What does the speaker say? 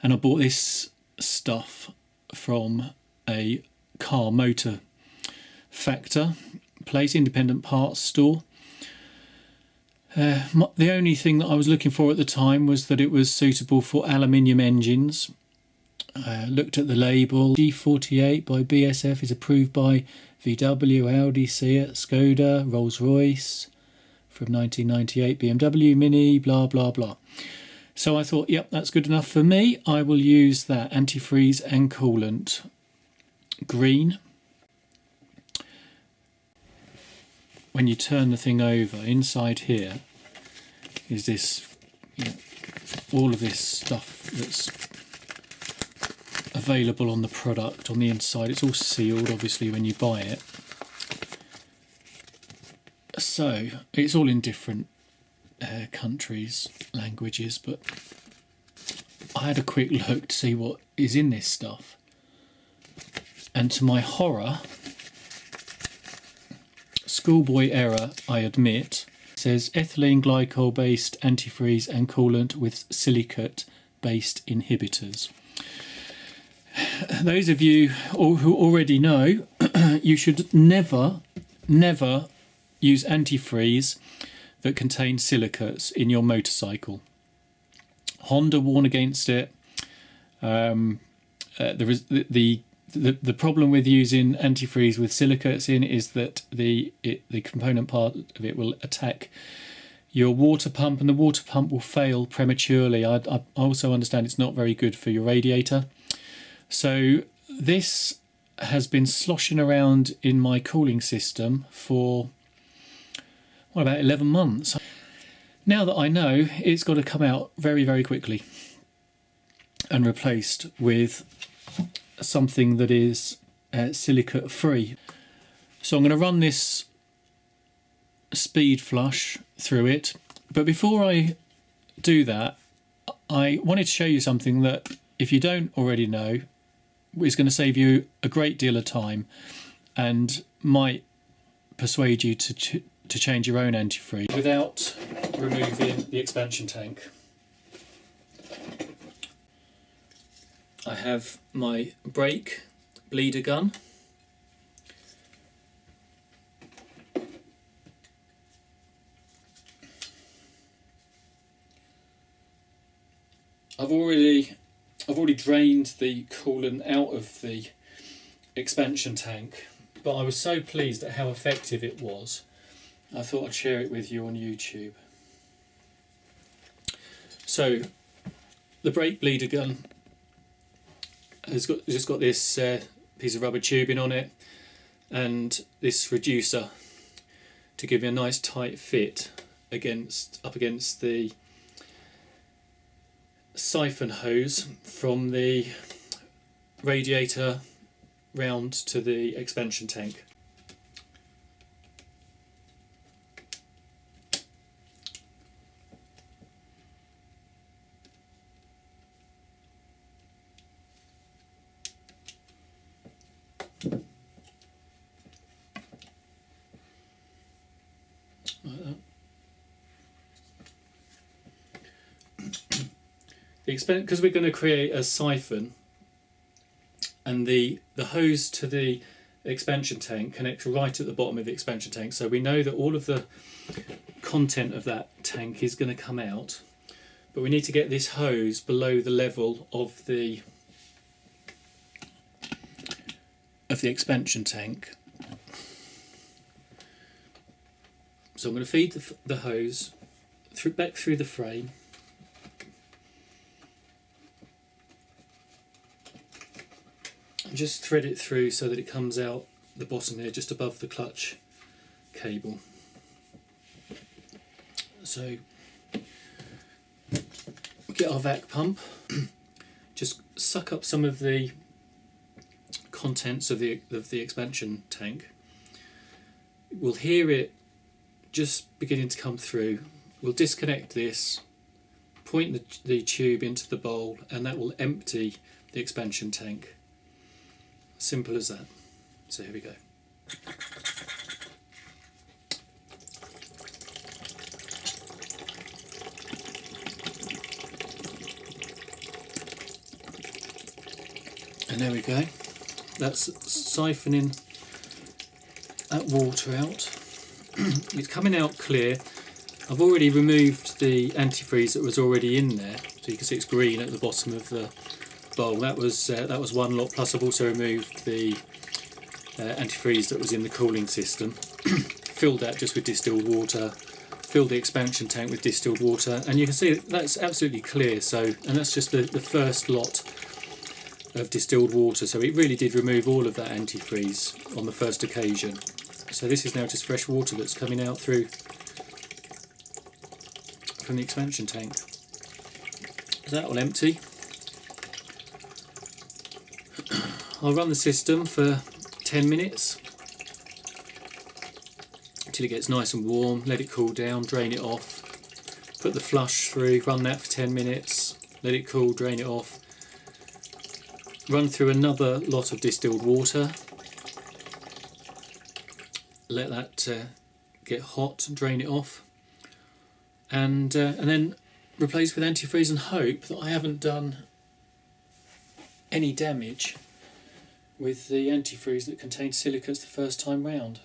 and I bought this stuff from a car motor factor place, independent parts store. The only thing that I was looking for at the time was that it was suitable for aluminium engines. Looked at the label. G48 by BSF is approved by VW, Audi, Seat, Skoda, Rolls-Royce from 1998, BMW, Mini, blah blah blah. So I thought, yep, that's good enough for me. I will use that antifreeze and coolant. Green. When you turn the thing over, inside here is this, all of this stuff that's available on the product on the inside. It's all sealed, obviously, when you buy it. So it's all in different countries, languages, but I had a quick look to see what is in this stuff, and to my horror, schoolboy error, I admit, says ethylene glycol based antifreeze and coolant with silicate based inhibitors. Those of you who already know, you should never use antifreeze that contains silicates in your motorcycle. Honda warn against it. There is the problem with using antifreeze with silicates in is that the component part of it will attack your water pump, and the water pump will fail prematurely. I also understand it's not very good for your radiator. So this has been sloshing around in my cooling system for about 11 months. Now that I know, it's got to come out very, very quickly and replaced with something that is silicate free. So I'm going to run this speed flush through it, but before I do that, I wanted to show you something that, if you don't already know, is going to save you a great deal of time and might persuade you to change your own antifreeze without removing the expansion tank. I have my brake bleeder gun. I've already drained the coolant out of the expansion tank, but I was so pleased at how effective it was, I thought I'd share it with you on YouTube. So the brake bleeder gun has just got this piece of rubber tubing on it and this reducer to give you a nice tight fit up against the syphon hose from the radiator round to the expansion tank. Like that. Because we're going to create a syphon, and the hose to the expansion tank connects right at the bottom of the expansion tank, so we know that all of the content of that tank is going to come out, but we need to get this hose below the level of the expansion tank. So I'm going to feed the hose back through the frame. And just thread it through so that it comes out the bottom here, just above the clutch cable. So we get our vac pump, just suck up some of the contents of the expansion tank. We'll hear it just beginning to come through. We'll disconnect this, point the tube into the bowl, and that will empty the expansion tank. Simple as that. So here we go. And there we go. That's siphoning that water out. It's coming out clear. I've already removed the antifreeze that was already in there, so you can see it's green at the bottom of the bowl. That was one lot. Plus, I've also removed the antifreeze that was in the cooling system. Filled that just with distilled water. Filled the expansion tank with distilled water, and you can see that's absolutely clear. So, and that's just the first lot of distilled water. So it really did remove all of that antifreeze on the first occasion. So this is now just fresh water that's coming out through from the expansion tank. That will empty. I'll run the system for 10 minutes until it gets nice and warm, let it cool down, drain it off, put the flush through, run that for 10 minutes, let it cool, drain it off, run through another lot of distilled water, let that get hot, drain it off, and then replace with antifreeze and hope that I haven't done any damage with the antifreeze that contained silicates the first time round.